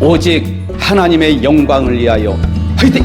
오직 하나님의 영광을 위하여 화이팅!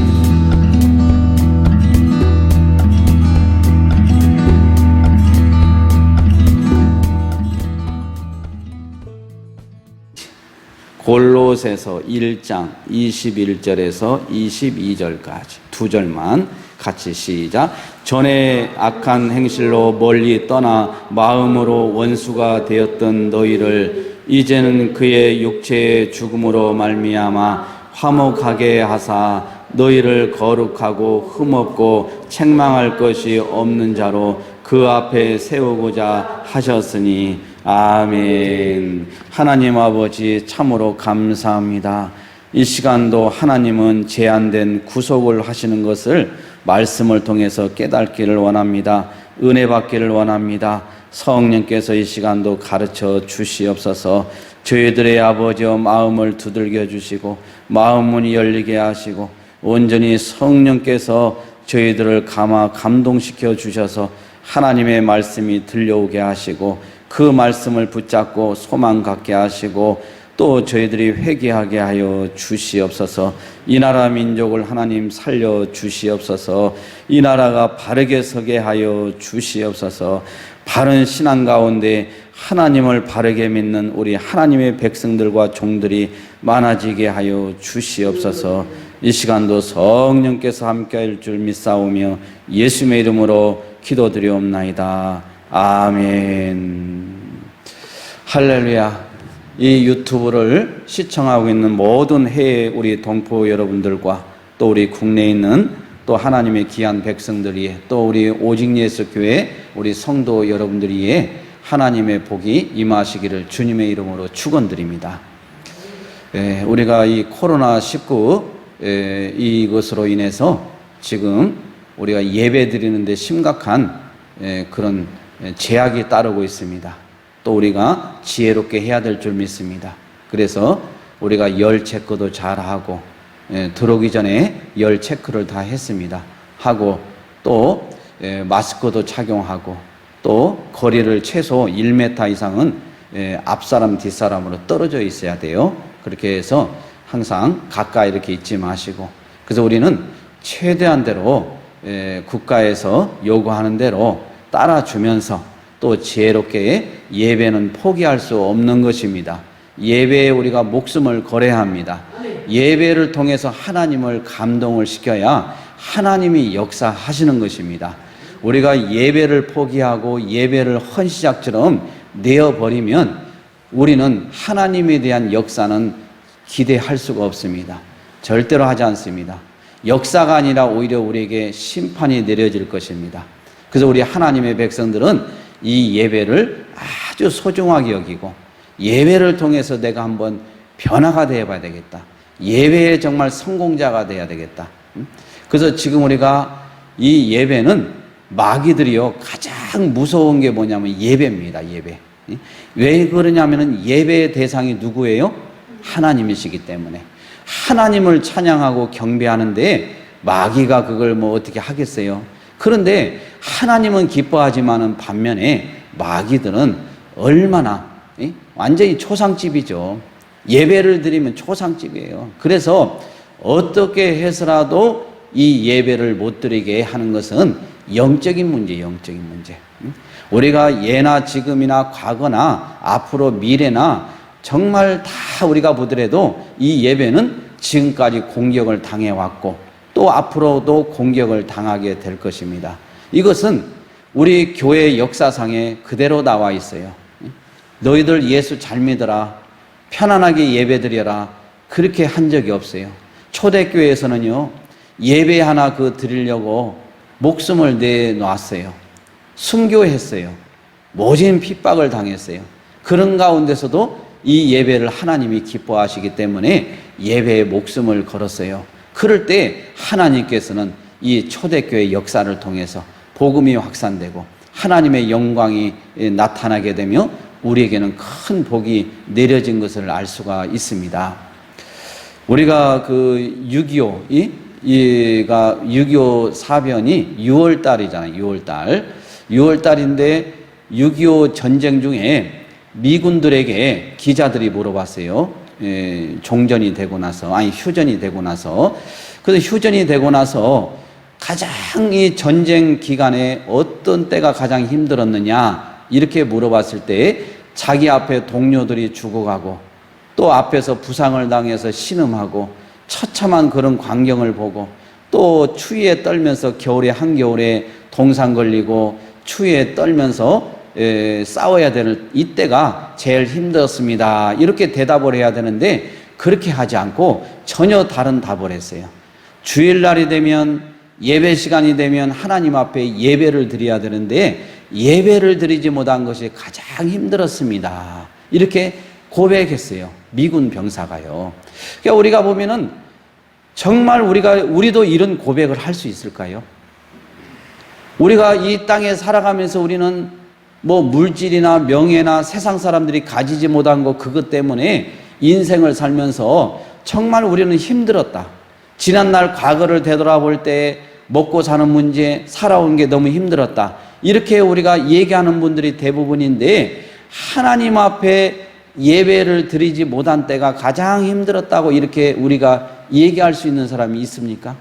골로새서 1장 21절에서 22절까지 두 절만 같이 시작. 전에 악한 행실로 멀리 떠나 마음으로 원수가 되었던 너희를 이제는 그의 육체의 죽음으로 말미암아 화목하게 하사 너희를 거룩하고 흠없고 책망할 것이 없는 자로 그 앞에 세우고자 하셨으니 아멘. 하나님 아버지 참으로 감사합니다. 이 시간도 하나님은 제한된 구속을 하시는 것을 말씀을 통해서 깨닫기를 원합니다. 은혜 받기를 원합니다. 성령께서 이 시간도 가르쳐 주시옵소서. 저희들의 아버지여 마음을 두들겨 주시고 마음 문이 열리게 하시고 온전히 성령께서 저희들을 감동시켜 주셔서 하나님의 말씀이 들려오게 하시고 그 말씀을 붙잡고 소망 갖게 하시고 또 저희들이 회개하게 하여 주시옵소서. 이 나라 민족을 하나님 살려 주시옵소서. 이 나라가 바르게 서게 하여 주시옵소서. 바른 신앙 가운데 하나님을 바르게 믿는 우리 하나님의 백성들과 종들이 많아지게 하여 주시옵소서. 이 시간도 성령께서 함께할 줄 믿사오며 예수님의 이름으로 기도드리옵나이다. 아멘. 할렐루야. 이 유튜브를 시청하고 있는 모든 해외 우리 동포 여러분들과 또 우리 국내에 있는 또 하나님의 귀한 백성들이 또 우리 오직 예수 교회 우리 성도 여러분들이 하나님의 복이 임하시기를 주님의 이름으로 축원드립니다. 우리가 이 코로나19 이것으로 인해서 지금 우리가 예배 드리는데 심각한 그런 제약이 따르고 있습니다. 또 우리가 지혜롭게 해야 될 줄 믿습니다. 그래서 우리가 열 체크도 잘하고 들어오기 전에 열 체크를 다 했습니다. 하고 또 마스크도 착용하고 또 거리를 최소 1m 이상은 앞사람 뒷사람으로 떨어져 있어야 돼요. 그렇게 해서 항상 가까이 이렇게 있지 마시고, 그래서 우리는 최대한대로 국가에서 요구하는 대로 따라주면서 또 지혜롭게 예배는 포기할 수 없는 것입니다. 예배에 우리가 목숨을 걸어야 합니다. 예배를 통해서 하나님을 감동을 시켜야 하나님이 역사하시는 것입니다. 우리가 예배를 포기하고 예배를 헌시작처럼 내어버리면 우리는 하나님에 대한 역사는 기대할 수가 없습니다. 절대로 하지 않습니다. 역사가 아니라 오히려 우리에게 심판이 내려질 것입니다. 그래서 우리 하나님의 백성들은 이 예배를 아주 소중하게 여기고 예배를 통해서 내가 한번 변화가 되어봐야 되겠다. 예배에 정말 성공자가 되어야 되겠다. 그래서 지금 우리가 이 예배는 마귀들이요 가장 무서운 게 뭐냐면 예배입니다. 예배. 왜 그러냐면은 예배의 대상이 누구예요? 하나님이시기 때문에 하나님을 찬양하고 경배하는데 마귀가 그걸 뭐 어떻게 하겠어요? 그런데 하나님은 기뻐하지만은 반면에 마귀들은 얼마나 완전히 초상집이죠. 예배를 드리면 초상집이에요. 그래서 어떻게 해서라도 이 예배를 못 드리게 하는 것은 영적인 문제, 영적인 문제. 우리가 예나 지금이나 과거나 앞으로 미래나 정말 다 우리가 보더라도 이 예배는 지금까지 공격을 당해왔고 또 앞으로도 공격을 당하게 될 것입니다. 이것은 우리 교회 역사상에 그대로 나와 있어요. 너희들 예수 잘 믿어라, 편안하게 예배드려라, 그렇게 한 적이 없어요. 초대교회에서는요 예배 하나 드리려고 목숨을 내놓았어요. 순교했어요. 모진 핍박을 당했어요. 그런 가운데서도 이 예배를 하나님이 기뻐하시기 때문에 예배에 목숨을 걸었어요. 그럴 때 하나님께서는 이 초대교회 역사를 통해서 복음이 확산되고 하나님의 영광이 나타나게 되며 우리에게는 큰 복이 내려진 것을 알 수가 있습니다. 우리가 6.25 사변이 6월 달이잖아요. 6월 달인데 6.25 전쟁 중에 미군들에게 기자들이 물어봤어요. 종전이 되고 나서, 아니 휴전이 되고 나서, 그래서 휴전이 되고 나서 가장 이 전쟁 기간에 어떤 때가 가장 힘들었느냐 이렇게 물어봤을 때 자기 앞에 동료들이 죽어가고 또 앞에서 부상을 당해서 신음하고 처참한 그런 광경을 보고 또 추위에 떨면서 겨울에 한겨울에 동상 걸리고 추위에 떨면서 싸워야 되는 이때가 제일 힘들었습니다. 이렇게 대답을 해야 되는데 그렇게 하지 않고 전혀 다른 답을 했어요. 주일날이 되면 예배 시간이 되면 하나님 앞에 예배를 드려야 되는데 예배를 드리지 못한 것이 가장 힘들었습니다. 이렇게 고백했어요. 미군 병사가요. 그러니까 우리가 보면은 정말 우리도 이런 고백을 할 수 있을까요? 우리가 이 땅에 살아가면서 우리는 뭐 물질이나 명예나 세상 사람들이 가지지 못한 것 그것 때문에 인생을 살면서 정말 우리는 힘들었다. 지난날 과거를 되돌아볼 때 먹고 사는 문제, 살아온 게 너무 힘들었다. 이렇게 우리가 얘기하는 분들이 대부분인데 하나님 앞에 예배를 드리지 못한 때가 가장 힘들었다고 이렇게 우리가 얘기할 수 있는 사람이 있습니까?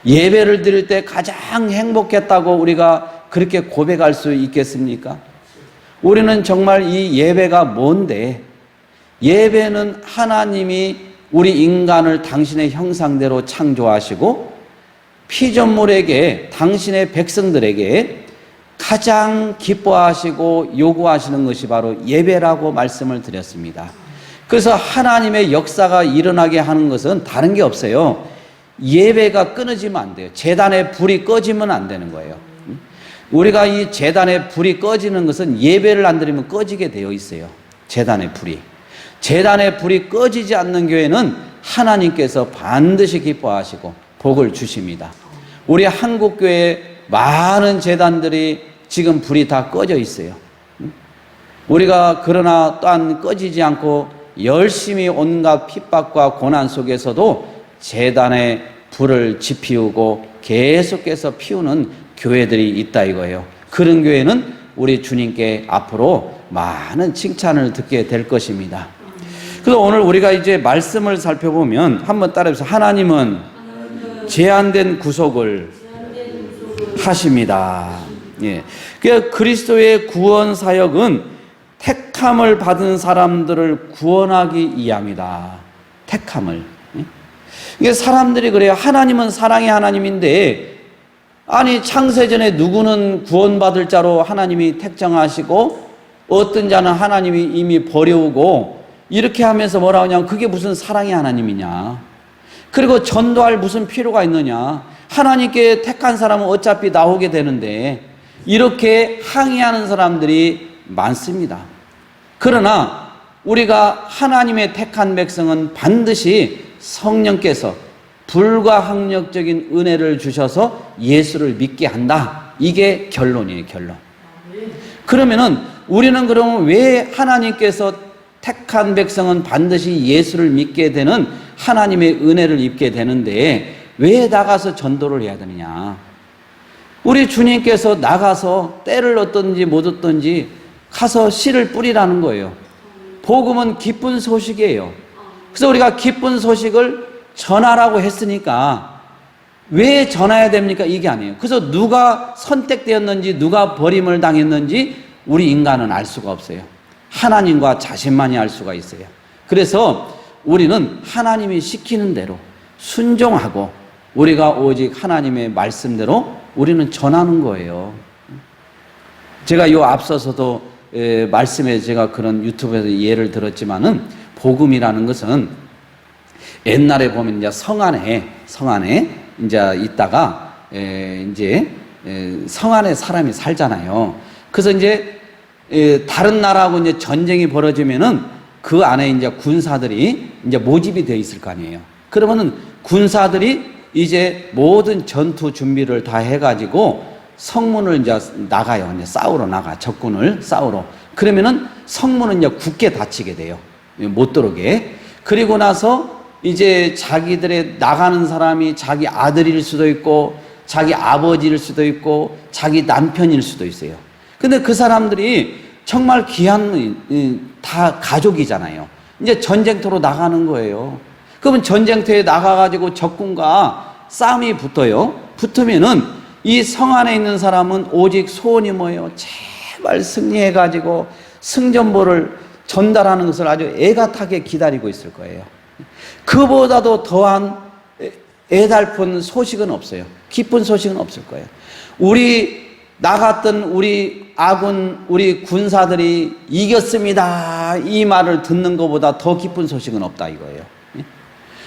예배를 드릴 때 가장 행복했다고 우리가 그렇게 고백할 수 있겠습니까? 우리는 정말 이 예배가 뭔데? 예배는 하나님이 우리 인간을 당신의 형상대로 창조하시고 피조물에게 당신의 백성들에게 가장 기뻐하시고 요구하시는 것이 바로 예배라고 말씀을 드렸습니다. 그래서 하나님의 역사가 일어나게 하는 것은 다른 게 없어요. 예배가 끊어지면 안 돼요. 제단의 불이 꺼지면 안 되는 거예요. 우리가 이 제단의 불이 꺼지는 것은 예배를 안 드리면 꺼지게 되어 있어요. 제단의 불이. 제단의 불이 꺼지지 않는 교회는 하나님께서 반드시 기뻐하시고 복을 주십니다. 우리 한국교회 많은 제단들이 지금 불이 다 꺼져 있어요. 우리가 그러나 또한 꺼지지 않고 열심히 온갖 핍박과 고난 속에서도 제단의 불을 지피우고 계속해서 피우는 교회들이 있다 이거예요. 그런 교회는 우리 주님께 앞으로 많은 칭찬을 듣게 될 것입니다. 그래서 오늘 우리가 이제 말씀을 살펴보면 한번 따라해보세요. 하나님은 제한된 구속을 하십니다. 예. 그러니까 그리스도의 구원 사역은 택함을 받은 사람들을 구원하기 위함이다. 택함을. 이게 사람들이 그래요. 하나님은 사랑의 하나님인데, 아니 창세전에 누구는 구원받을 자로 하나님이 택정하시고 어떤 자는 하나님이 이미 버려오고 이렇게 하면서 뭐라 하냐면 그게 무슨 사랑의 하나님이냐. 그리고 전도할 무슨 필요가 있느냐. 하나님께 택한 사람은 어차피 나오게 되는데 이렇게 항의하는 사람들이 많습니다. 그러나 우리가 하나님의 택한 백성은 반드시 성령께서 불가항력적인 은혜를 주셔서 예수를 믿게 한다. 이게 결론이에요, 결론. 그러면은 우리는 그러면 왜 하나님께서 택한 백성은 반드시 예수를 믿게 되는 하나님의 은혜를 입게 되는데 왜 나가서 전도를 해야 되느냐? 우리 주님께서 나가서 때를 얻든지 못 얻든지 가서 씨를 뿌리라는 거예요. 복음은 기쁜 소식이에요. 그래서 우리가 기쁜 소식을 전하라고 했으니까 왜 전해야 됩니까? 이게 아니에요. 그래서 누가 선택되었는지 누가 버림을 당했는지 우리 인간은 알 수가 없어요. 하나님과 자신만이 알 수가 있어요. 그래서 우리는 하나님이 시키는 대로 순종하고 우리가 오직 하나님의 말씀대로 우리는 전하는 거예요. 제가 요 앞서서도 말씀에 제가 그런 유튜브에서 예를 들었지만은 복음이라는 것은 옛날에 보면 이제 성 안에 이제 있다가 이제 성 안에 사람이 살잖아요. 그래서 이제 다른 나라하고 이제 전쟁이 벌어지면은 그 안에 이제 군사들이 이제 모집이 되어 있을 거 아니에요. 그러면은 군사들이 이제 모든 전투 준비를 다 해가지고 성문을 이제 나가요. 이제 싸우러 나가. 적군을 싸우러. 그러면은 성문은 이제 굳게 닫히게 돼요. 못 들어오게. 그리고 나서 이제 자기들의 나가는 사람이 자기 아들일 수도 있고, 자기 아버지일 수도 있고, 자기 남편일 수도 있어요. 근데 그 사람들이 정말 귀한, 다 가족이잖아요. 이제 전쟁터로 나가는 거예요. 그러면 전쟁터에 나가가지고 적군과 싸움이 붙어요. 붙으면은 이 성 안에 있는 사람은 오직 소원이 뭐예요? 제발 승리해가지고 승전보를 전달하는 것을 아주 애가타게 기다리고 있을 거예요. 그보다도 더한 애달픈 소식은 없어요. 기쁜 소식은 없을 거예요. 우리 나갔던 우리 아군, 우리 군사들이 이겼습니다, 이 말을 듣는 것보다 더 기쁜 소식은 없다 이거예요.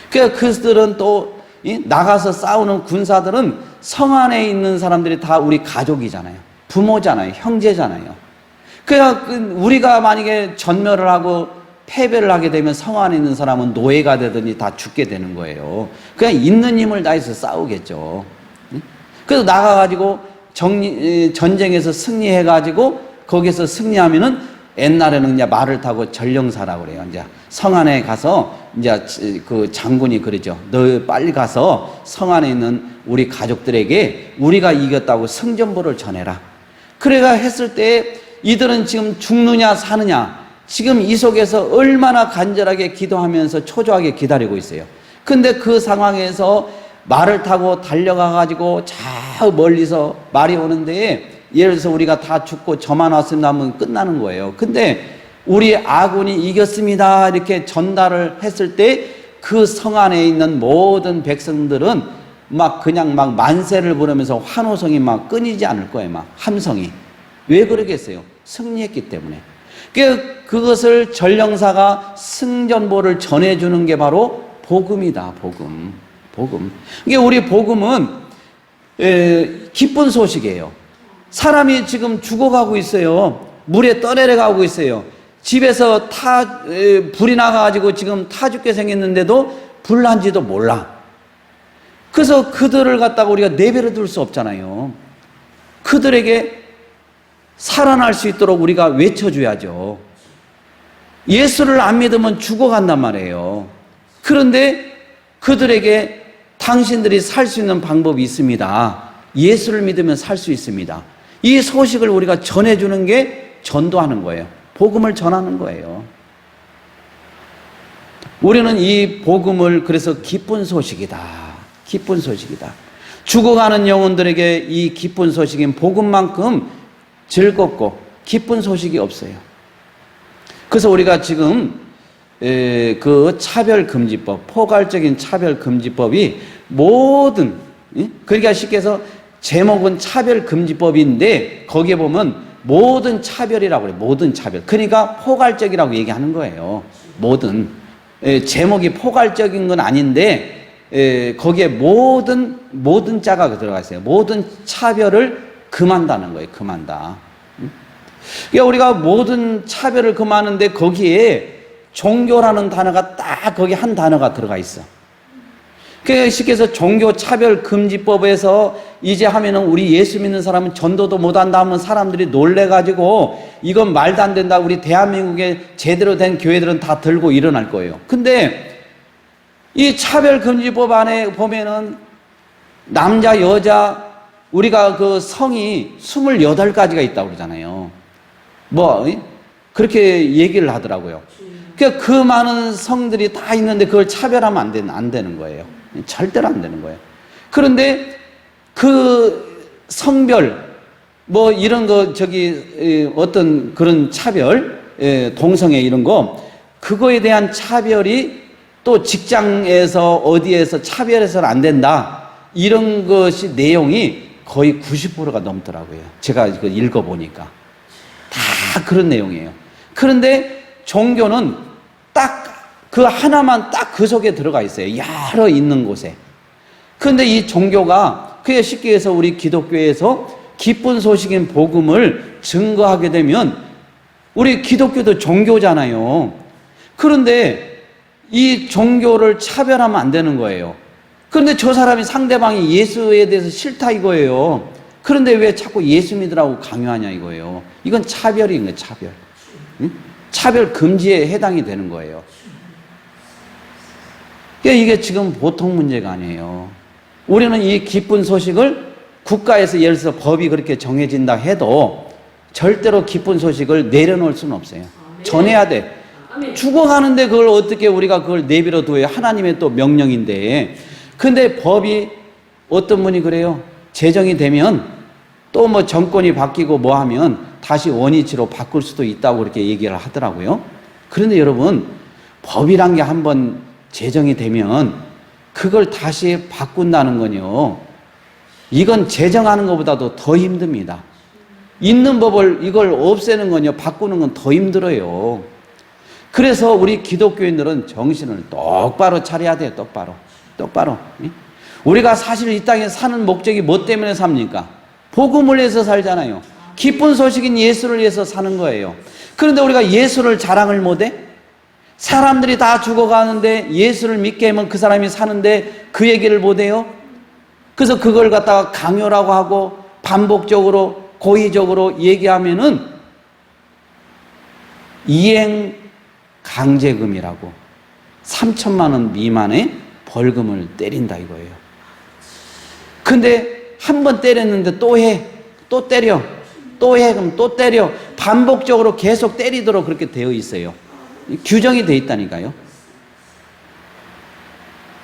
그러니까 그들은 또 나가서 싸우는 군사들은 성 안에 있는 사람들이 다 우리 가족이잖아요. 부모잖아요. 형제잖아요. 그러니까 우리가 만약에 전멸을 하고 패배를 하게 되면 성 안에 있는 사람은 노예가 되더니 다 죽게 되는 거예요. 그냥 있는 힘을 다해서 싸우겠죠. 그래서 나가가지고 전쟁에서 승리해가지고 거기서 승리하면은 옛날에는 이제 말을 타고 전령사라고 그래요. 이제 성 안에 가서 이제 그 장군이 그러죠. 너 빨리 가서 성 안에 있는 우리 가족들에게 우리가 이겼다고 승전보를 전해라. 그래가 했을 때 이들은 지금 죽느냐 사느냐 지금 이 속에서 얼마나 간절하게 기도하면서 초조하게 기다리고 있어요. 근데 그 상황에서 말을 타고 달려가 가지고 저 멀리서 말이 오는데 예를 들어서 우리가 다 죽고 저만 왔습니다 하면 끝나는 거예요. 근데 우리 아군이 이겼습니다 이렇게 전달을 했을 때 그 성 안에 있는 모든 백성들은 막 그냥 막 만세를 부르면서 환호성이 막 끊이지 않을 거예요. 막 함성이. 왜 그러겠어요? 승리했기 때문에. 그것을 전령사가 승전보를 전해주는 게 바로 복음이다. 복음. 이게 우리 복음은 기쁜 소식이에요. 사람이 지금 죽어가고 있어요. 물에 떠내려가고 있어요. 집에서 불이 나가가지고 지금 타 죽게 생겼는데도 불난지도 몰라. 그래서 그들을 갖다가 우리가 내버려 둘 수 없잖아요. 그들에게 살아날 수 있도록 우리가 외쳐줘야죠. 예수를 안 믿으면 죽어간단 말이에요. 그런데 그들에게 당신들이 살 수 있는 방법이 있습니다. 예수를 믿으면 살 수 있습니다. 이 소식을 우리가 전해주는 게 전도하는 거예요. 복음을 전하는 거예요. 우리는 이 복음을 그래서 기쁜 소식이다. 기쁜 소식이다. 죽어가는 영혼들에게 이 기쁜 소식인 복음만큼 즐겁고 기쁜 소식이 없어요. 그래서 우리가 지금 그 차별금지법, 포괄적인 차별금지법이 모든, 그러니까 쉽게 해서 제목은 차별금지법인데 거기에 보면 모든 차별이라고 그래요. 모든 차별. 그러니까 포괄적이라고 얘기하는 거예요. 모든. 제목이 포괄적인 건 아닌데 거기에 모든 자가 들어가 있어요. 모든 차별을 금한다는 거예요. 금한다. 그러니까 우리가 모든 차별을 금하는데 거기에 종교라는 단어가 딱 거기 한 단어가 들어가 있어. 그러니까 쉽게 해서 종교차별금지법에서 이제 하면은 우리 예수 믿는 사람은 전도도 못한다 하면 사람들이 놀래가지고 이건 말도 안 된다. 우리 대한민국에 제대로 된 교회들은 다 들고 일어날 거예요. 근데 이 차별금지법 안에 보면은 남자, 여자, 우리가 그 성이 28가지가 있다고 그러잖아요. 그렇게 얘기를 하더라고요. 그러니까 그 많은 성들이 다 있는데 그걸 차별하면 안 되는 거예요. 절대로 안 되는 거예요. 그런데 그 성별, 이런 거, 어떤 그런 차별, 동성애 이런 거, 그거에 대한 차별이 또 직장에서 어디에서 차별해서는 안 된다. 이런 것이 내용이 거의 90%가 넘더라고요. 제가 읽어보니까. 다 그런 내용이에요. 그런데 종교는 딱 그 하나만 딱 그 속에 들어가 있어요. 여러 있는 곳에. 그런데 이 종교가 그게 쉽게 해서 우리 기독교에서 기쁜 소식인 복음을 증거하게 되면 우리 기독교도 종교잖아요. 그런데 이 종교를 차별하면 안 되는 거예요. 그런데 저 사람이 상대방이 예수에 대해서 싫다 이거예요. 그런데 왜 자꾸 예수 믿으라고 강요하냐 이거예요. 이건 차별인 거예요. 차별. 응? 차별 금지에 해당이 되는 거예요. 그러니까 이게 지금 보통 문제가 아니에요. 우리는 이 기쁜 소식을 국가에서 예를 들어서 법이 그렇게 정해진다 해도 절대로 기쁜 소식을 내려놓을 수는 없어요. 전해야 돼. 죽어가는데 그걸 어떻게 우리가 그걸 내버려 둬요? 하나님의 또 명령인데. 근데 법이 어떤 분이 그래요? 제정이 되면 또 뭐 정권이 바뀌고 뭐 하면 다시 원위치로 바꿀 수도 있다고 그렇게 얘기를 하더라고요. 그런데 여러분, 법이란 게 한번 제정이 되면 그걸 다시 바꾼다는 건요, 이건 제정하는 것보다도 더 힘듭니다. 있는 법을 이걸 없애는 건요, 바꾸는 건 더 힘들어요. 그래서 우리 기독교인들은 정신을 똑바로 차려야 돼요. 똑바로. 우리가 사실 이 땅에 사는 목적이 뭐 때문에 삽니까? 복음을 위해서 살잖아요. 기쁜 소식인 예수를 위해서 사는 거예요. 그런데 우리가 예수를 자랑을 못해? 사람들이 다 죽어가는데 예수를 믿게 하면 그 사람이 사는데 그 얘기를 못해요? 그래서 그걸 갖다가 강요라고 하고 반복적으로 고의적으로 얘기하면은 이행 강제금이라고 3천만 원 미만의 벌금을 때린다 이거예요. 근데 한 번 때렸는데 또 해, 또 때려, 또 해, 그럼 또 때려. 반복적으로 계속 때리도록 그렇게 되어 있어요. 규정이 되어 있다니까요.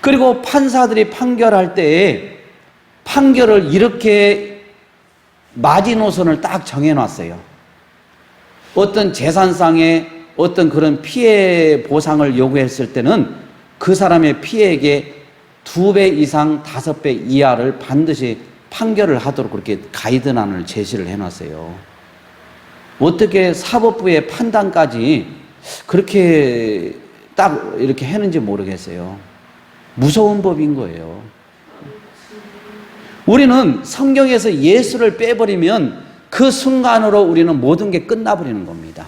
그리고 판사들이 판결할 때 판결을 이렇게 마지노선을 딱 정해놨어요. 어떤 재산상의 어떤 그런 피해 보상을 요구했을 때는 그 사람의 피해액의 2배 이상 5배 이하를 반드시 판결을 하도록 그렇게 가이드란을 제시를 해놨어요. 어떻게 사법부의 판단까지 그렇게 딱 이렇게 했는지 모르겠어요. 무서운 법인 거예요. 우리는 성경에서 예수를 빼버리면 그 순간으로 우리는 모든 게 끝나버리는 겁니다.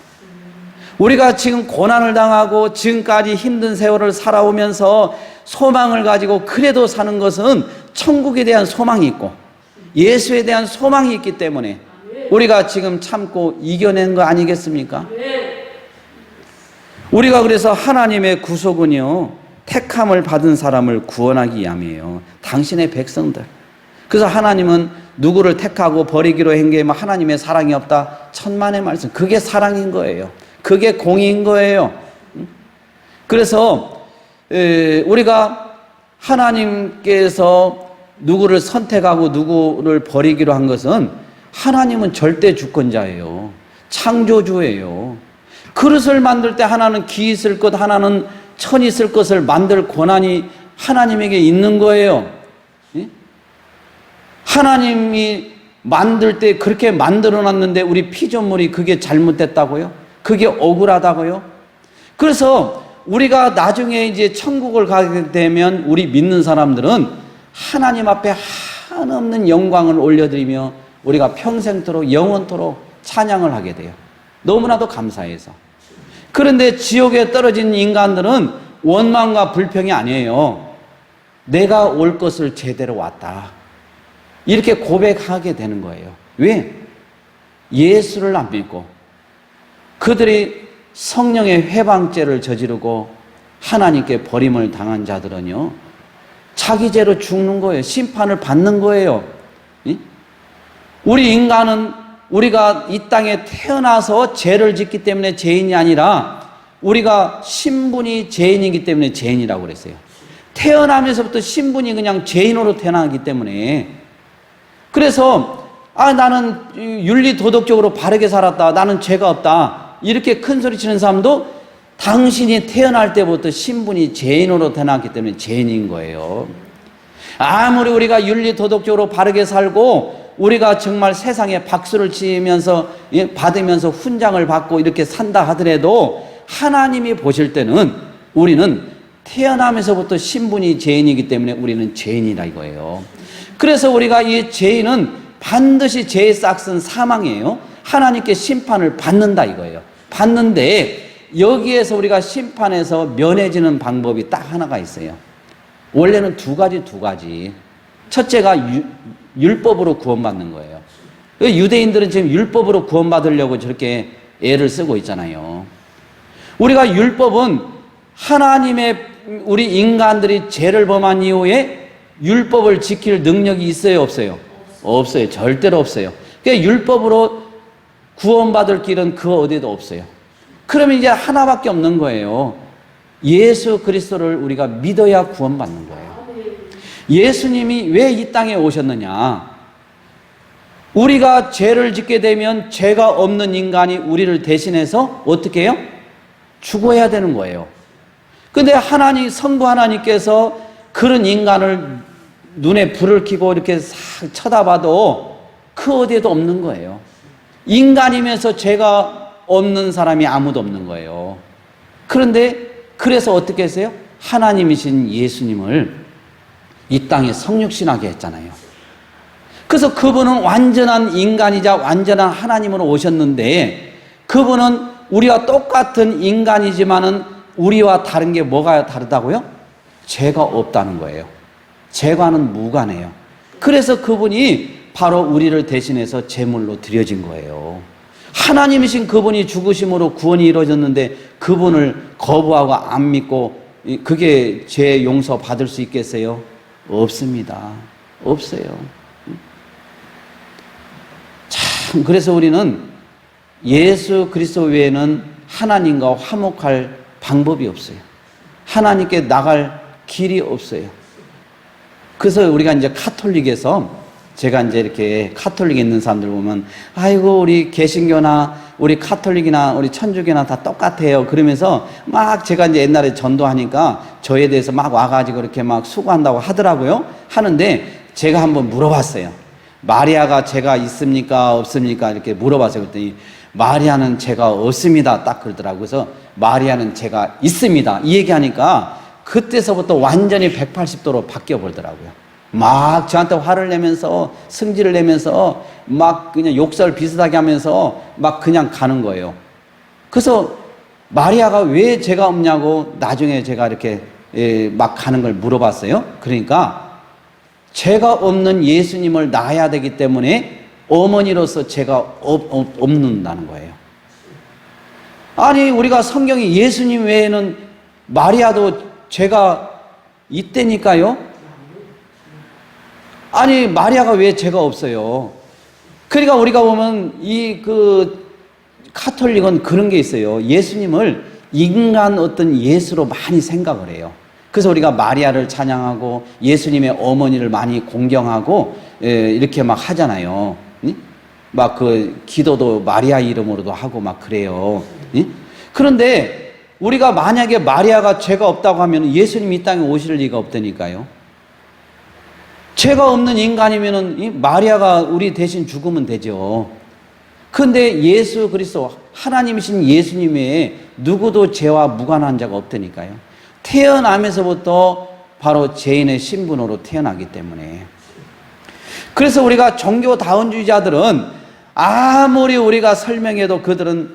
우리가 지금 고난을 당하고 지금까지 힘든 세월을 살아오면서 소망을 가지고 그래도 사는 것은 천국에 대한 소망이 있고 예수에 대한 소망이 있기 때문에 우리가 지금 참고 이겨낸 거 아니겠습니까? 우리가 그래서 하나님의 구속은요, 택함을 받은 사람을 구원하기 위함이에요. 당신의 백성들. 그래서 하나님은 누구를 택하고 버리기로 행계하면 하나님의 사랑이 없다. 천만의 말씀. 그게 사랑인 거예요. 그게 공의인 거예요. 그래서 우리가 하나님께서 누구를 선택하고 누구를 버리기로 한 것은 하나님은 절대 주권자예요. 창조주예요. 그릇을 만들 때 하나는 기 있을 것, 하나는 천 있을 것을 만들 권한이 하나님에게 있는 거예요. 하나님이 만들 때 그렇게 만들어 놨는데 우리 피조물이 그게 잘못됐다고요? 그게 억울하다고요? 그래서 우리가 나중에 이제 천국을 가게 되면 우리 믿는 사람들은 하나님 앞에 한없는 영광을 올려드리며 우리가 평생토록 영원토록 찬양을 하게 돼요. 너무나도 감사해서. 그런데 지옥에 떨어진 인간들은 원망과 불평이 아니에요. 내가 올 것을 제대로 왔다. 이렇게 고백하게 되는 거예요. 왜? 예수를 안 믿고 그들이 성령의 회방죄를 저지르고 하나님께 버림을 당한 자들은요, 자기 죄로 죽는 거예요. 심판을 받는 거예요. 우리 인간은 우리가 이 땅에 태어나서 죄를 짓기 때문에 죄인이 아니라 우리가 신분이 죄인이기 때문에 죄인이라고 그랬어요. 태어나면서부터 신분이 그냥 죄인으로 태어나기 때문에. 그래서 나는 윤리 도덕적으로 바르게 살았다, 나는 죄가 없다, 이렇게 큰 소리 치는 사람도 당신이 태어날 때부터 신분이 죄인으로 태어났기 때문에 죄인인 거예요. 아무리 우리가 윤리 도덕적으로 바르게 살고 우리가 정말 세상에 박수를 치면서 받으면서 훈장을 받고 이렇게 산다 하더라도 하나님이 보실 때는 우리는 태어나면서부터 신분이 죄인이기 때문에 우리는 죄인이라 이거예요. 그래서 우리가 이 죄인은 반드시 죄의 싹은 사망이에요. 하나님께 심판을 받는다 이거예요. 받는데 여기에서 우리가 심판에서 면해지는 방법이 딱 하나가 있어요. 원래는 두 가지. 첫째가 율법으로 구원받는 거예요. 유대인들은 지금 율법으로 구원받으려고 저렇게 애를 쓰고 있잖아요. 우리가 율법은 하나님의 우리 인간들이 죄를 범한 이후에 율법을 지킬 능력이 있어요, 없어요? 없어요. 절대로 없어요. 그러니까 율법으로 구원받을 길은 그 어디도 없어요. 그러면 이제 하나밖에 없는 거예요. 예수 그리스도를 우리가 믿어야 구원받는 거예요. 예수님이 왜 이 땅에 오셨느냐? 우리가 죄를 짓게 되면 죄가 없는 인간이 우리를 대신해서 어떻게 해요? 죽어야 되는 거예요. 근데 하나님, 성부 하나님께서 그런 인간을 눈에 불을 켜고 이렇게 싹 쳐다봐도 그 어디에도 없는 거예요. 인간이면서 죄가 없는 사람이 아무도 없는 거예요. 그런데 그래서 어떻게 했어요? 하나님이신 예수님을 이 땅에 성육신하게 했잖아요. 그래서 그분은 완전한 인간이자 완전한 하나님으로 오셨는데, 그분은 우리와 똑같은 인간이지만은 우리와 다른 게 뭐가 다르다고요? 죄가 없다는 거예요. 죄과는 무관해요. 그래서 그분이 바로 우리를 대신해서 제물로 드려진 거예요. 하나님이신 그분이 죽으심으로 구원이 이루어졌는데 그분을 거부하고 안 믿고 그게 죄 용서 받을 수 있겠어요? 없습니다. 없어요. 참, 그래서 우리는 예수 그리스도 외에는 하나님과 화목할 방법이 없어요. 하나님께 나갈 길이 없어요. 그래서 우리가 이제 카톨릭에서, 제가 이제 이렇게 카톨릭에 있는 사람들 보면, 아이고, 우리 개신교나 우리 카톨릭이나 우리 천주교나 다 똑같아요. 그러면서 막 제가 이제 옛날에 전도하니까 저에 대해서 막 와가지고 이렇게 막 수고한다고 하더라고요. 하는데 제가 한번 물어봤어요. 마리아가 죄가 있습니까? 없습니까? 이렇게 물어봤어요. 그랬더니 마리아는 죄가 없습니다. 딱 그러더라고요. 그래서 마리아는 죄가 있습니다. 이 얘기하니까 그때서부터 완전히 180도로 바뀌어 버리더라고요. 막 저한테 화를 내면서 승질을 내면서 막 그냥 욕설 비슷하게 하면서 막 그냥 가는 거예요. 그래서 마리아가 왜 죄가 없냐고 나중에 제가 이렇게 막 가는 걸 물어봤어요. 그러니까 죄가 없는 예수님을 낳아야 되기 때문에 어머니로서 죄가 없는다는 거예요. 아니, 우리가 성경에 예수님 외에는 마리아도 죄가 있다니까요. 아니, 마리아가 왜 죄가 없어요? 그러니까 우리가 보면 카톨릭은 그런 게 있어요. 예수님을 인간 어떤 예수로 많이 생각을 해요. 그래서 우리가 마리아를 찬양하고 예수님의 어머니를 많이 공경하고 이렇게 막 하잖아요. 막 그 기도도 마리아 이름으로도 하고 막 그래요. 그런데 우리가 만약에 마리아가 죄가 없다고 하면 예수님이 이 땅에 오실 리가 없다니까요. 죄가 없는 인간이면은 마리아가 우리 대신 죽으면 되죠. 그런데 예수 그리스도 하나님이신 예수님 외에 누구도 죄와 무관한 자가 없다니까요. 태어나면서부터 바로 죄인의 신분으로 태어나기 때문에. 그래서 우리가 종교다원주의자들은 아무리 우리가 설명해도 그들은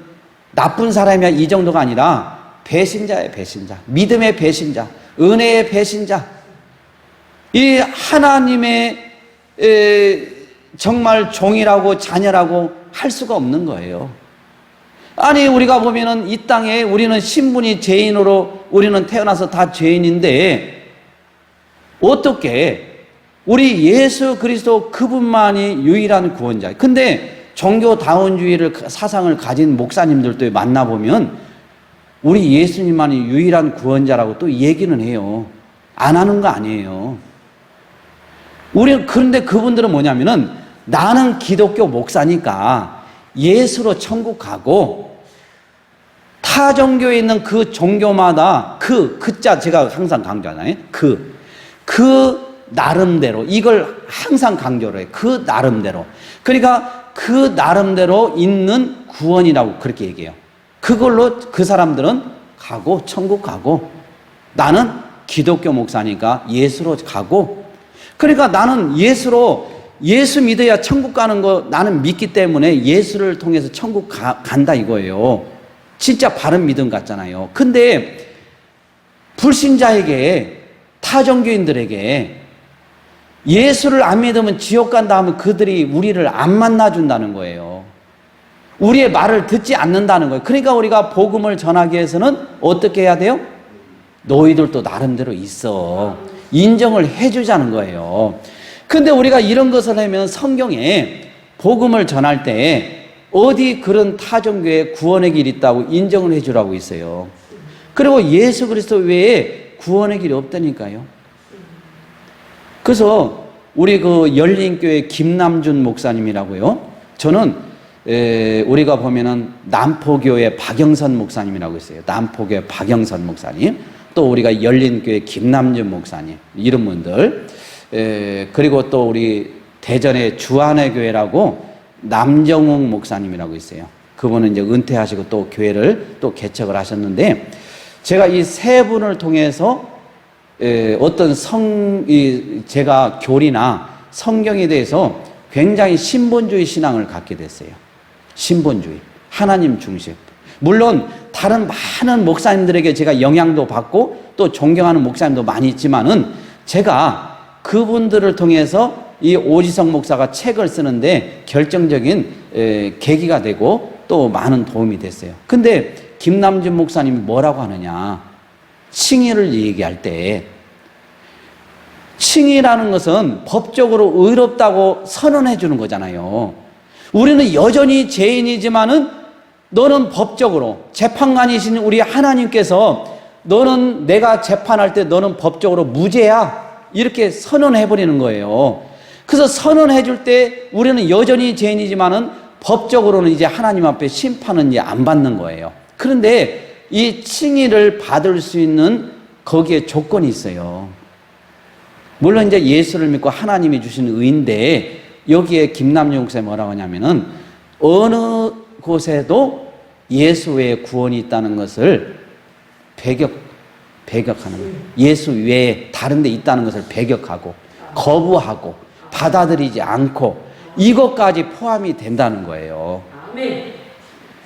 나쁜 사람이야 이 정도가 아니라 배신자예요. 배신자. 믿음의 배신자. 은혜의 배신자. 이 하나님의 정말 종이라고 자녀라고 할 수가 없는 거예요. 아니, 우리가 보면은 이 땅에 우리는 신분이 죄인으로 우리는 태어나서 다 죄인인데 어떻게 우리 예수 그리스도 그분만이 유일한 구원자. 근데 종교다원주의를 사상을 가진 목사님들도 만나보면 우리 예수님만이 유일한 구원자라고 또 얘기는 해요. 안 하는 거 아니에요. 그런데 그분들은 뭐냐면은 나는 기독교 목사니까 예수로 천국 가고 타 종교에 있는 그 종교마다 그자 제가 항상 강조하잖아요. 그 나름대로 이걸 항상 강조를 해요. 그 나름대로. 그러니까 그 나름대로 있는 구원이라고 그렇게 얘기해요. 그걸로 그 사람들은 가고 천국 가고 나는 기독교 목사니까 예수로 가고 그러니까 나는 예수 믿어야 천국 가는 거 나는 믿기 때문에 예수를 통해서 천국 간다 이거예요. 진짜 바른 믿음 같잖아요. 근데 불신자에게 타종교인들에게 예수를 안 믿으면 지옥 간다 하면 그들이 우리를 안 만나준다는 거예요. 우리의 말을 듣지 않는다는 거예요. 그러니까 우리가 복음을 전하기 위해서는 어떻게 해야 돼요? 너희들도 나름대로 있어. 인정을 해주자는 거예요. 근데 우리가 이런 것을 하면 성경에 복음을 전할 때 어디 그런 타종교에 구원의 길이 있다고 인정을 해주라고 있어요. 그리고 예수 그리스도 외에 구원의 길이 없다니까요. 그래서 우리 그 열린교회 김남준 목사님이라고요. 저는 우리가 보면은 남포교회 박영선 목사님이라고 있어요. 남포교회 박영선 목사님. 또 우리가 열린교회 김남준 목사님 이런 분들. 그리고 또 우리 대전의 주안의 교회라고 남정욱 목사님이라고 있어요. 그분은 이제 은퇴하시고 또 교회를 또 개척을 하셨는데, 제가 이 세 분을 통해서 어떤 제가 교리나 성경에 대해서 굉장히 신본주의 신앙을 갖게 됐어요. 신본주의, 하나님 중심. 물론 다른 많은 목사님들에게 제가 영향도 받고 또 존경하는 목사님도 많이 있지만은, 제가 그분들을 통해서 이 오지성 목사가 책을 쓰는데 결정적인 계기가 되고 또 많은 도움이 됐어요. 근데 김남준 목사님이 뭐라고 하느냐, 칭의를 얘기할 때, 칭의라는 것은 법적으로 의롭다고 선언해 주는 거잖아요. 우리는 여전히 죄인이지만은 너는 법적으로, 재판관이신 우리 하나님께서 너는, 내가 재판할 때 너는 법적으로 무죄야, 이렇게 선언해 버리는 거예요. 그래서 선언해 줄 때 우리는 여전히 죄인이지만은 법적으로는 이제 하나님 앞에 심판은 이제 안 받는 거예요. 그런데 이 칭의를 받을 수 있는 거기에 조건이 있어요. 물론 이제 예수를 믿고 하나님이 주신 의인데, 여기에 김남용 목사님 뭐라고 하냐면은, 어느 곳에도 예수 외에 구원이 있다는 것을 배격하는 거예요. 예수 외에 다른 데 있다는 것을 배격하고 거부하고 받아들이지 않고, 이것까지 포함이 된다는 거예요.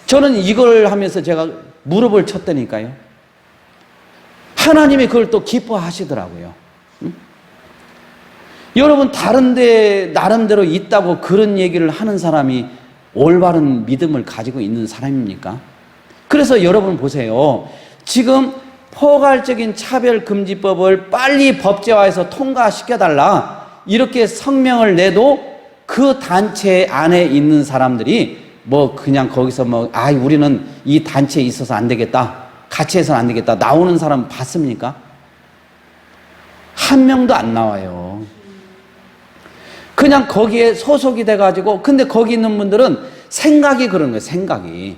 저는 이걸 하면서 제가 무릎을 쳤다니까요. 하나님이 그걸 또 기뻐하시더라고요. 여러분, 다른데 나름대로 있다고 그런 얘기를 하는 사람이 올바른 믿음을 가지고 있는 사람입니까? 그래서 여러분 보세요. 지금 포괄적인 차별금지법을 빨리 법제화해서 통과시켜달라, 이렇게 성명을 내도 그 단체 안에 있는 사람들이 뭐 그냥 거기서 우리는 이 단체에 있어서 안 되겠다, 같이 해서는 안 되겠다, 나오는 사람 봤습니까? 한 명도 안 나와요. 그냥 거기에 소속이 돼가지고, 근데 거기 있는 분들은 생각이 그런 거예요, 생각이.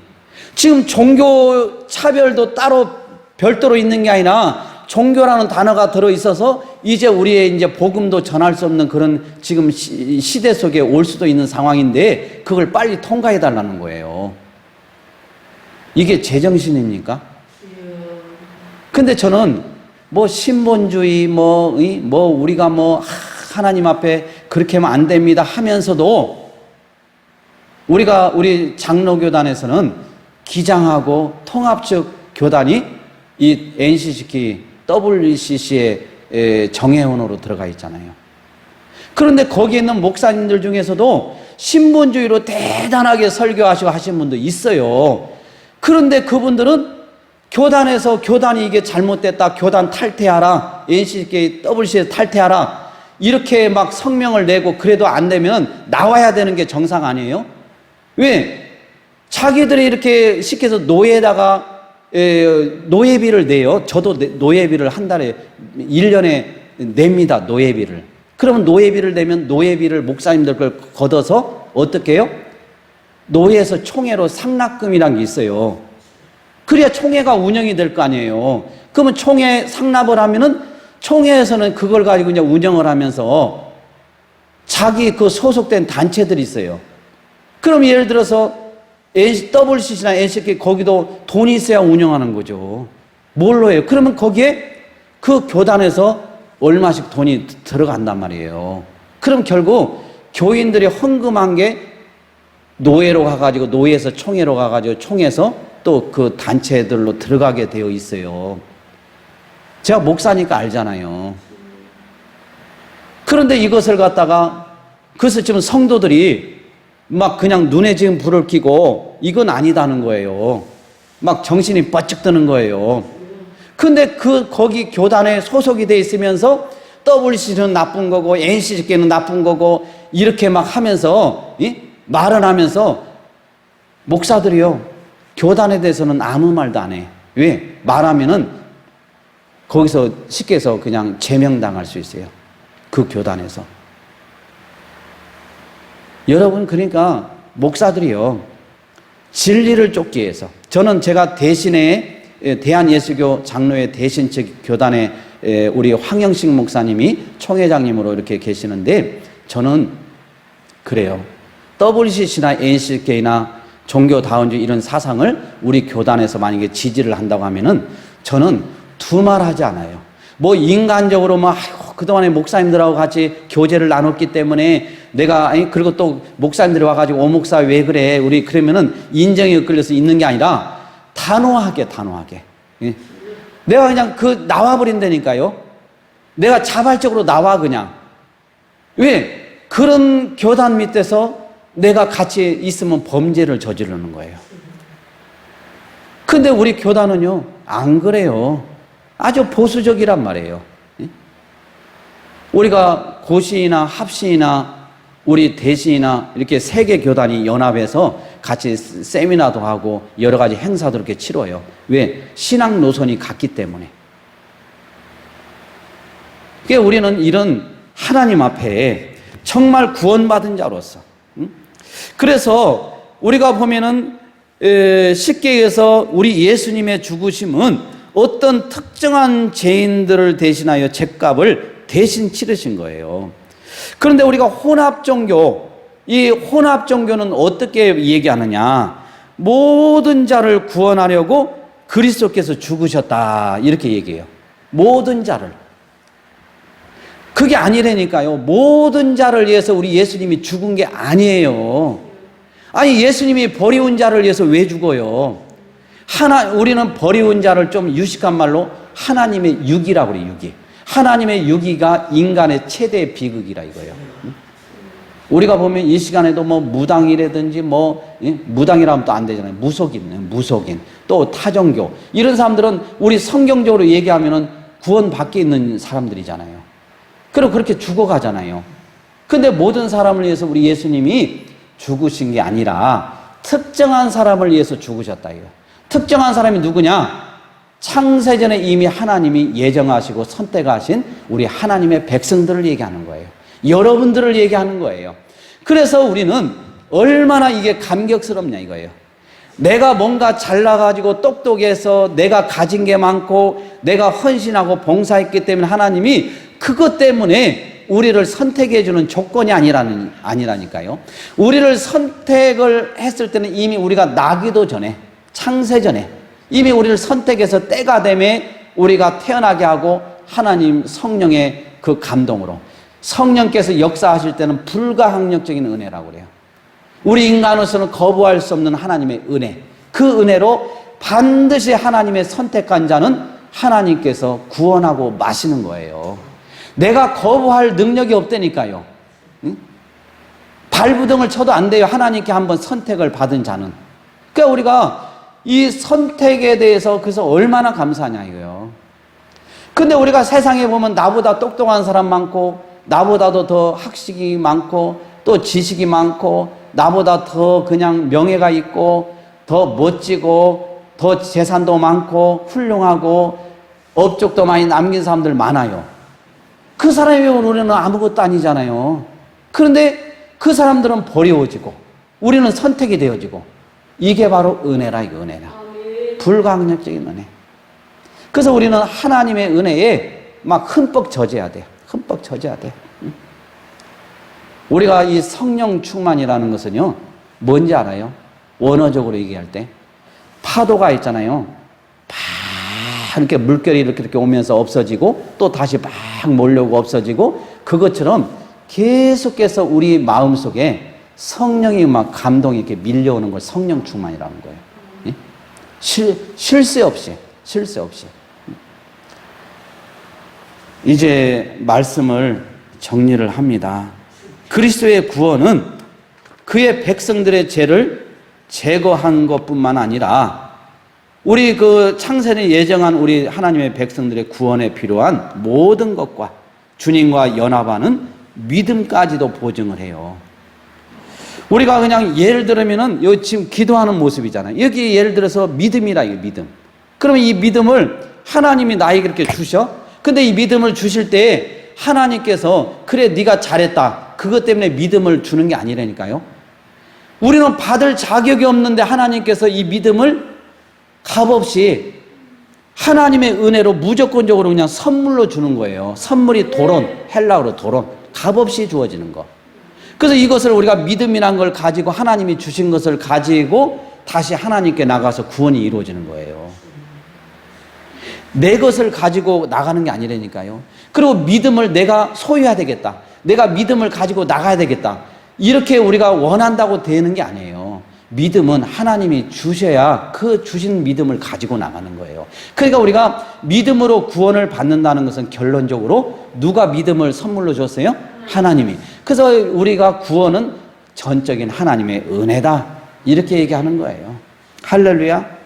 지금 종교 차별도 따로 별도로 있는 게 아니라 종교라는 단어가 들어있어서 이제 우리의 이제 복음도 전할 수 없는 그런 지금 시대 속에 올 수도 있는 상황인데, 그걸 빨리 통과해 달라는 거예요. 이게 제정신입니까? 근데 저는 뭐 신본주의 우리가 하나님 앞에 그렇게 하면 안 됩니다 하면서도, 우리 장로교단에서는 기장하고 통합적 교단이 이 NCCK, WCC의 정회원으로 들어가 있잖아요. 그런데 거기에 있는 목사님들 중에서도 신본주의로 대단하게 설교하시고 하신 분도 있어요. 그런데 그분들은 교단에서, 교단이 이게 잘못됐다, 교단 탈퇴하라, NCCK, WCC 탈퇴하라, 이렇게 막 성명을 내고 그래도 안 되면 나와야 되는 게 정상 아니에요? 왜? 자기들이 이렇게 시켜서 노예에다가 노예비를 내요. 저도 노예비를 한 달에 1년에 냅니다, 노예비를. 그러면 노예비를 내면 노예비를 목사님들 걸 걷어서 어떻게 해요? 노예에서 총회로 상납금이란 게 있어요. 그래야 총회가 운영이 될 거 아니에요. 그러면 총회 상납을 하면은 총회에서는 그걸 가지고 이제 운영을 하면서 자기 그 소속된 단체들이 있어요. 그럼 예를 들어서 WCC나 NCK, 거기도 돈이 있어야 운영하는 거죠. 뭘로 해요? 그러면 거기에 그 교단에서 얼마씩 돈이 들어간단 말이에요. 그럼 결국 교인들이 헌금한 게 노예로 가가지고, 노예에서 총회로 가가지고, 총회에서 또 그 단체들로 들어가게 되어 있어요. 제가 목사니까 알잖아요. 그런데 이것을 갖다가, 그래서 지금 성도들이 막 그냥 눈에 지금 불을 켜고 이건 아니다는 거예요. 막 정신이 번쩍 드는 거예요. 근데 거기 교단에 소속이 돼 있으면서 WCC는 나쁜 거고 NCC는 나쁜 거고 이렇게 막 하면서, 말을 하면서 목사들이요, 교단에 대해서는 아무 말도 안 해. 왜? 말하면은 거기서 쉽게 해서 그냥 제명당할 수 있어요. 그 교단에서. 여러분, 그러니까 목사들이요, 진리를 쫓기 위해서, 저는 제가 대신에 대한예수교 장로회 대신 측 교단에 우리 황영식 목사님이 총회장님으로 이렇게 계시는데, 저는 그래요. WCC나 NCK나 종교다원주의 이런 사상을 우리 교단에서 만약에 지지를 한다고 하면은 저는 두말하지 않아요. 뭐 인간적으로 뭐 아이고 그동안에 목사님들하고 같이 교제를 나눴기 때문에 내가 그리고 또 목사님들이 와가지고 오 목사 왜 그래 우리 그러면은 인정이 끌려서 있는 게 아니라 단호하게 내가 그냥 나와버린다니까요. 내가 자발적으로 나와 그냥. 왜? 그런 교단 밑에서 내가 같이 있으면 범죄를 저지르는 거예요. 근데 우리 교단은요, 안 그래요. 아주 보수적이란 말이에요. 우리가 고시나 합시나 우리 대시나 이렇게 세 개 교단이 연합해서 같이 세미나도 하고 여러 가지 행사도 이렇게 치러요. 왜? 신앙 노선이 같기 때문에. 그러니까 우리는 이런 하나님 앞에 정말 구원받은 자로서, 그래서 우리가 보면은 쉽게 해서 우리 예수님의 죽으심은 어떤 특정한 죄인들을 대신하여 죄값을 대신 치르신 거예요. 그런데 우리가 혼합종교, 이 혼합종교는 어떻게 얘기하느냐? 모든 자를 구원하려고 그리스도께서 죽으셨다 이렇게 얘기해요. 모든 자를. 그게 아니라니까요. 모든 자를 위해서 우리 예수님이 죽은 게 아니에요. 아니 예수님이 버리운 자를 위해서 왜 죽어요? 우리는 버리운 자를 좀 유식한 말로 하나님의 육이라고 그래요. 육이. 하나님의 육이가 인간의 최대 비극이라 이거예요. 우리가 보면 이 시간에도 뭐 무당이라든지 무당이라면 또 안 되잖아요. 무속인, 또 타종교 이런 사람들은 우리 성경적으로 얘기하면은 구원 밖에 있는 사람들이잖아요. 그리고 그렇게 죽어가잖아요. 근데 모든 사람을 위해서 우리 예수님이 죽으신 게 아니라 특정한 사람을 위해서 죽으셨다 이거. 특정한 사람이 누구냐? 창세전에 이미 하나님이 예정하시고 선택하신 우리 하나님의 백성들을 얘기하는 거예요. 여러분들을 얘기하는 거예요. 그래서 우리는 얼마나 이게 감격스럽냐 이거예요. 내가 뭔가 잘나가지고 똑똑해서 내가 가진 게 많고 내가 헌신하고 봉사했기 때문에 하나님이 그것 때문에 우리를 선택해 주는 조건이 아니라니까요. 우리를 선택을 했을 때는 이미 우리가 나기도 전에, 창세전에 이미 우리를 선택해서 때가 되매 우리가 태어나게 하고 하나님 성령의 그 감동으로 성령께서 역사하실 때는 불가항력적인 은혜라고 그래요. 우리 인간으로서는 거부할 수 없는 하나님의 은혜, 그 은혜로 반드시 하나님의 선택한 자는 하나님께서 구원하고 마시는 거예요. 내가 거부할 능력이 없다니까요. 응? 발부등을 쳐도 안 돼요. 하나님께 한번 선택을 받은 자는. 그러니까 우리가 이 선택에 대해서 그래서 얼마나 감사하냐 이거요. 근데 우리가 세상에 보면 나보다 똑똑한 사람 많고 나보다도 더 학식이 많고 또 지식이 많고 나보다 더 그냥 명예가 있고 더 멋지고 더 재산도 많고 훌륭하고 업적도 많이 남긴 사람들 많아요. 그 사람이 우리는 아무것도 아니잖아요. 그런데 그 사람들은 버려지고 우리는 선택이 되어지고 이게 바로 은혜라 이거 은혜라. 불가항력적인 은혜. 그래서 우리는 하나님의 은혜에 막 흠뻑 젖어야 돼요. 흠뻑 젖어야 돼요. 우리가 이 성령 충만이라는 것은요 뭔지 알아요? 원어적으로 얘기할 때 파도가 있잖아요. 이렇게 물결이 이렇게 오면서 없어지고 또 다시 막 몰려오고 없어지고 그것처럼 계속해서 우리 마음속에 성령이 막 감동이 이렇게 밀려오는 걸 성령 충만이라는 거예요. 예? 쉴 새 없이. 이제 말씀을 정리를 합니다. 그리스도의 구원은 그의 백성들의 죄를 제거한 것뿐만 아니라 우리 그 창세전에 예정한 우리 하나님의 백성들의 구원에 필요한 모든 것과 주님과 연합하는 믿음까지도 보증을 해요. 우리가 그냥 예를 들면은 여기 지금 기도하는 모습이잖아요. 여기 예를 들어서 믿음이라, 이게 믿음. 그러면 이 믿음을 하나님이 나에게 이렇게 주셔. 근데 이 믿음을 주실 때 하나님께서 그래 네가 잘했다, 그것 때문에 믿음을 주는 게 아니라니까요. 우리는 받을 자격이 없는데 하나님께서 이 믿음을 값없이 하나님의 은혜로 무조건적으로 그냥 선물로 주는 거예요. 선물이 도론, 헬라어로 도론, 값없이 주어지는 거. 그래서 이것을 우리가 믿음이란 걸 가지고 하나님이 주신 것을 가지고 다시 하나님께 나가서 구원이 이루어지는 거예요. 내 것을 가지고 나가는 게 아니라니까요. 그리고 믿음을 내가 소유해야 되겠다, 내가 믿음을 가지고 나가야 되겠다, 이렇게 우리가 원한다고 되는 게 아니에요. 믿음은 하나님이 주셔야 그 주신 믿음을 가지고 나가는 거예요. 그러니까 우리가 믿음으로 구원을 받는다는 것은 결론적으로 누가 믿음을 선물로 줬어요? 하나님이. 그래서 우리가 구원은 전적인 하나님의 은혜다, 이렇게 얘기하는 거예요. 할렐루야.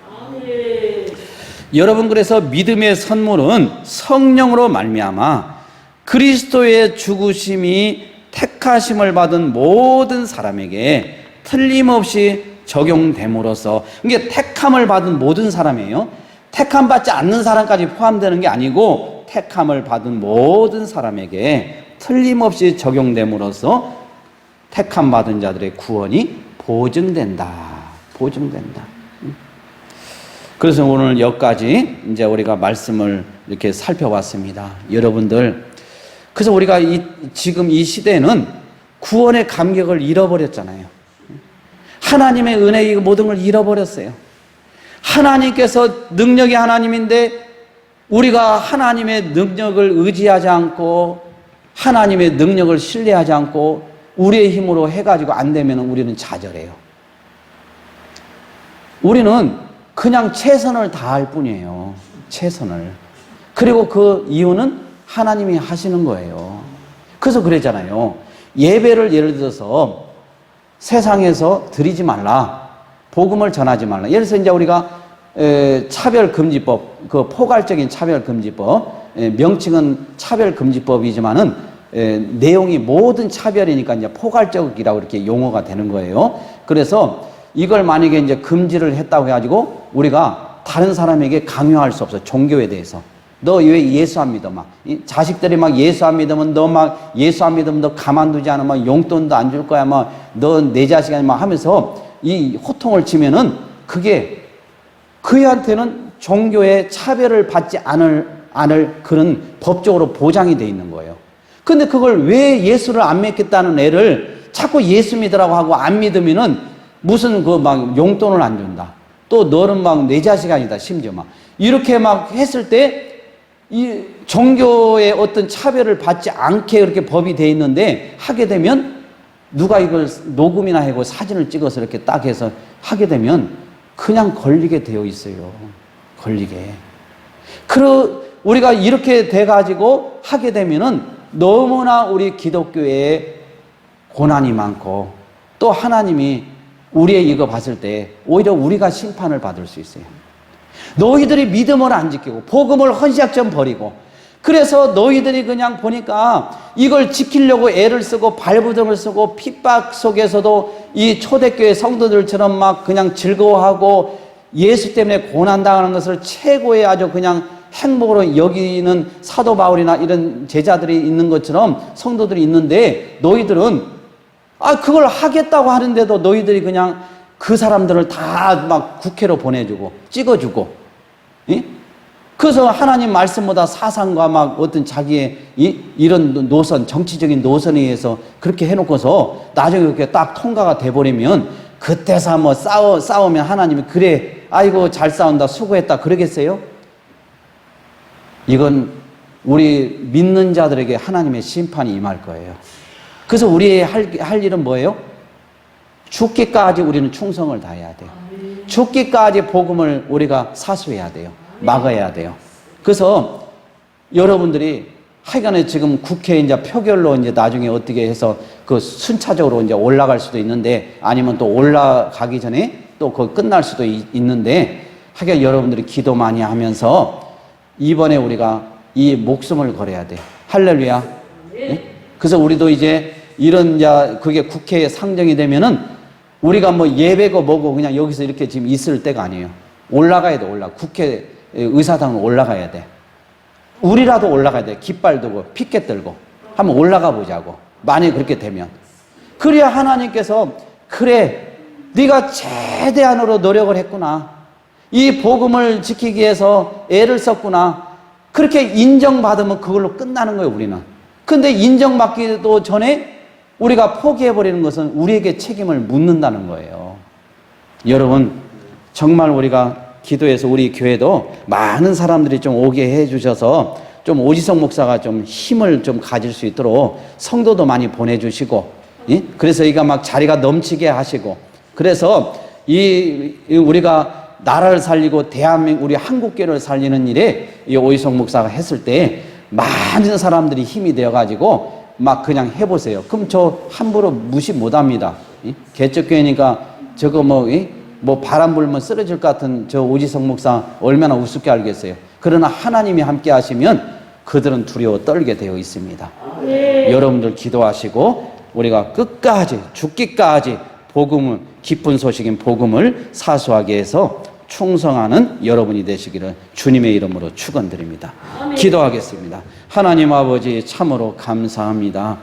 여러분, 그래서 믿음의 선물은 성령으로 말미암아 그리스도의 죽으심이 택하심을 받은 모든 사람에게 틀림없이 적용됨으로써, 이게 택함을 받은 모든 사람이에요. 택함 받지 않는 사람까지 포함되는 게 아니고 택함을 받은 모든 사람에게 틀림없이 적용됨으로써 택함 받은 자들의 구원이 보증된다. 보증된다. 그래서 오늘 여기까지 이제 우리가 말씀을 이렇게 살펴봤습니다. 여러분들, 그래서 우리가 지금 이 시대에는 구원의 감격을 잃어버렸잖아요. 하나님의 은혜, 모든 걸 잃어버렸어요. 하나님께서 능력이 하나님인데 우리가 하나님의 능력을 의지하지 않고 하나님의 능력을 신뢰하지 않고 우리의 힘으로 해가지고 안 되면 우리는 좌절해요. 우리는 그냥 최선을 다할 뿐이에요. 최선을. 그리고 그 이유는 하나님이 하시는 거예요. 그래서 그랬잖아요. 예배를 예를 들어서 세상에서 드리지 말라, 복음을 전하지 말라. 예를 들어서 이제 우리가 차별금지법, 그 포괄적인 차별금지법, 명칭은 차별금지법이지만은 내용이 모든 차별이니까 이제 포괄적이라고 이렇게 용어가 되는 거예요. 그래서 이걸 만약에 이제 금지를 했다고 해가지고 우리가 다른 사람에게 강요할 수 없어. 종교에 대해서. 너 왜 예수 안 믿어? 막 자식들이 막 예수 안 믿으면 너 막 예수 안 믿으면 너 가만두지 않아. 막 용돈도 안 줄 거야. 막 너 내 자식이 막 하면서 이 호통을 치면은 그게 그애한테는 종교의 차별을 받지 않을 그런 법적으로 보장이 돼 있는 거예요. 근데 그걸 왜 예수를 안 믿겠다는 애를 자꾸 예수 믿으라고 하고 안 믿으면은 무슨 그 막 용돈을 안 준다. 또 너는 막 내 자식 아니다. 심지어 막 이렇게 막 했을 때 이 종교의 어떤 차별을 받지 않게 그렇게 법이 돼 있는데 하게 되면 누가 이걸 녹음이나 하고 사진을 찍어서 이렇게 딱 해서 하게 되면 그냥 걸리게 되어 있어요. 걸리게. 우리가 이렇게 돼가지고 하게 되면은 너무나 우리 기독교에 고난이 많고 또 하나님이 우리의 이거 봤을 때 오히려 우리가 심판을 받을 수 있어요. 너희들이 믿음을 안 지키고 복음을 헌시작전 버리고, 그래서 너희들이 그냥 보니까 이걸 지키려고 애를 쓰고 발부등을 쓰고 핍박 속에서도 이 초대교회 성도들처럼 막 그냥 즐거워하고 예수 때문에 고난당하는 것을 최고의 아주 그냥 행복으로 여기는 사도 바울이나 이런 제자들이 있는 것처럼 성도들이 있는데, 너희들은 그걸 하겠다고 하는데도 너희들이 그냥 그 사람들을 다 막 국회로 보내주고 찍어주고, 예? 그래서 하나님 말씀보다 사상과 막 어떤 자기의 이런 노선, 정치적인 노선에 의해서 그렇게 해놓고서 나중에 그렇게 딱 통과가 돼버리면 그때서 뭐 싸우면 하나님이 그래, 아이고 잘 싸운다, 수고했다 그러겠어요? 이건 우리 믿는 자들에게 하나님의 심판이 임할 거예요. 그래서 우리의 할 일은 뭐예요? 죽기까지 우리는 충성을 다해야 돼요. 죽기까지 복음을 우리가 사수해야 돼요. 막아야 돼요. 그래서 여러분들이 하여간에 지금 국회 이제 표결로 이제 나중에 어떻게 해서 그 순차적으로 이제 올라갈 수도 있는데, 아니면 또 올라가기 전에 또 그거 끝날 수도 있는데, 하여간 여러분들이 기도 많이 하면서 이번에 우리가 이 목숨을 걸어야 돼요. 할렐루야. 네? 그래서 우리도 이제 이런 그게 국회에 상정이 되면은 우리가 뭐 예배고 뭐고 그냥 여기서 이렇게 지금 있을 때가 아니에요. 올라가야 돼, 국회 의사당으로 올라가야 돼. 우리라도 올라가야 돼. 깃발 들고 피켓 들고 한번 올라가 보자고. 만약에 그렇게 되면. 그래야 하나님께서 그래, 네가 최대한으로 노력을 했구나. 이 복음을 지키기 위해서 애를 썼구나. 그렇게 인정받으면 그걸로 끝나는 거예요, 우리는. 근데 인정받기도 전에 우리가 포기해버리는 것은 우리에게 책임을 묻는다는 거예요. 여러분, 정말 우리가 기도해서 우리 교회도 많은 사람들이 좀 오게 해주셔서 좀 오지성 목사가 좀 힘을 좀 가질 수 있도록 성도도 많이 보내주시고, 그래서 이가 막 자리가 넘치게 하시고, 그래서 우리가 나라를 살리고 대한민국 우리 한국교회를 살리는 일에 이 오지성 목사가 했을 때 많은 사람들이 힘이 되어가지고 막 그냥 해보세요. 그럼 저 함부로 무시 못합니다. 개척교회니까 저거 뭐 바람 불면 쓰러질 것 같은 저 오지성 목사 얼마나 우습게 알겠어요. 그러나 하나님이 함께 하시면 그들은 두려워 떨게 되어 있습니다. 여러분들 기도하시고 우리가 끝까지 죽기까지 복음을, 기쁜 소식인 복음을 사수하게 해서 충성하는 여러분이 되시기를 주님의 이름으로 축원드립니다. 기도하겠습니다. 하나님 아버지, 참으로 감사합니다.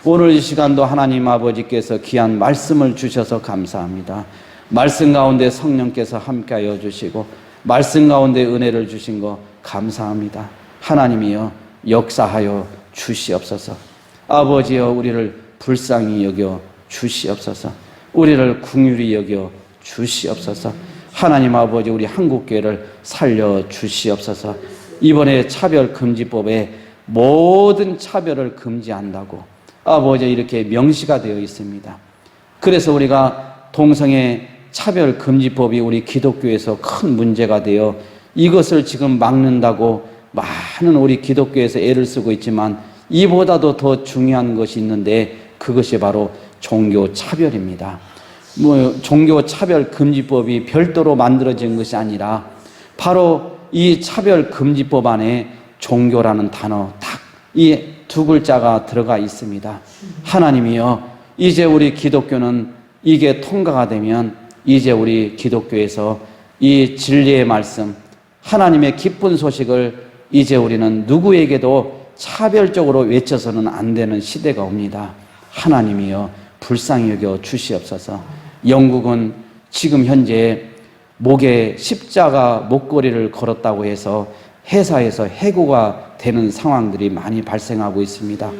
오늘 이 시간도 하나님 아버지께서 귀한 말씀을 주셔서 감사합니다. 말씀 가운데 성령께서 함께하여 주시고 말씀 가운데 은혜를 주신 거 감사합니다. 하나님이여 역사하여 주시옵소서. 아버지여 우리를 불쌍히 여겨 주시옵소서. 우리를 긍휼히 여겨 주시옵소서. 하나님 아버지, 우리 한국교회를 살려 주시옵소서. 이번에 차별금지법에 모든 차별을 금지한다고 아버지 이렇게 명시가 되어 있습니다. 그래서 우리가 동성애 차별금지법이 우리 기독교에서 큰 문제가 되어 이것을 지금 막는다고 많은 우리 기독교에서 애를 쓰고 있지만 이보다도 더 중요한 것이 있는데 그것이 바로 종교차별입니다. 종교차별금지법이 별도로 만들어진 것이 아니라 바로 이 차별금지법 안에 종교라는 단어 딱 이 두 글자가 들어가 있습니다. 하나님이여, 이제 우리 기독교는 이게 통과가 되면 이제 우리 기독교에서 이 진리의 말씀, 하나님의 기쁜 소식을 이제 우리는 누구에게도 차별적으로 외쳐서는 안 되는 시대가 옵니다. 하나님이여 불쌍히 여겨 주시옵소서. 영국은 지금 현재 목에 십자가 목걸이를 걸었다고 해서 회사에서 해고가 되는 상황들이 많이 발생하고 있습니다.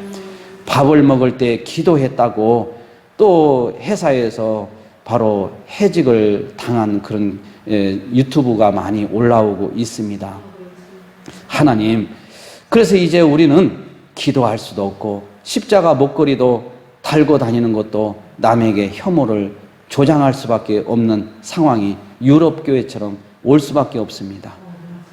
밥을 먹을 때 기도했다고 또 회사에서 바로 해직을 당한 그런 유튜브가 많이 올라오고 있습니다. 하나님, 그래서 이제 우리는 기도할 수도 없고 십자가 목걸이도 달고 다니는 것도 남에게 혐오를 조장할 수밖에 없는 상황이 유럽 교회처럼 올 수밖에 없습니다.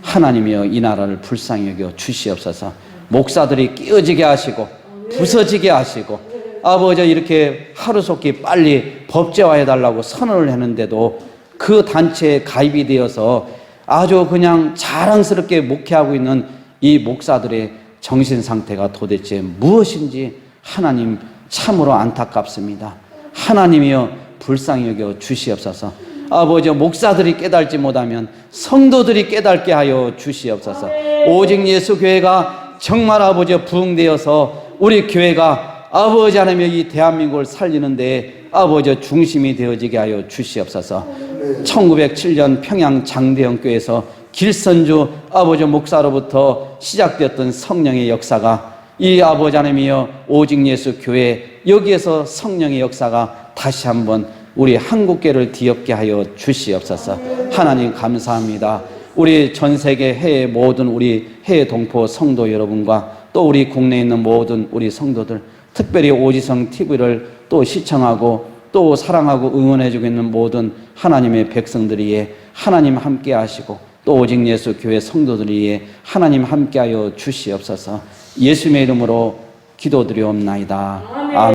하나님이여 이 나라를 불쌍히 여겨 주시옵소서. 목사들이 끼어지게 하시고 부서지게 하시고 아버지 이렇게 하루속히 빨리 법제화해달라고 선언을 했는데도 그 단체에 가입이 되어서 아주 그냥 자랑스럽게 목회하고 있는 이 목사들의 정신 상태가 도대체 무엇인지 하나님 참으로 안타깝습니다. 하나님이여 불쌍히 여겨 주시옵소서. 아버지 목사들이 깨달지 못하면 성도들이 깨닫게 하여 주시옵소서. 오직 예수 교회가 정말 아버지 부흥되어서 우리 교회가 아버지 하나님의 이 대한민국을 살리는데 아버지 중심이 되어지게 하여 주시옵소서. 1907년 평양 장대영 교회에서 길선주 아버지 목사로부터 시작되었던 성령의 역사가 이 아버지 하나님이여 오직 예수 교회 여기에서 성령의 역사가 다시 한번 우리 한국교회를 뒤엎게 하여 주시옵소서. 하나님 감사합니다. 우리 전 세계 해외 모든 우리 해외 동포 성도 여러분과 또 우리 국내에 있는 모든 우리 성도들, 특별히 오지성 TV를 또 시청하고 또 사랑하고 응원해주고 있는 모든 하나님의 백성들이에 하나님 함께 하시고 또 오직 예수 교회 성도들이에 하나님 함께하여 주시옵소서. 예수님의 이름으로 기도드리옵나이다. 아멘.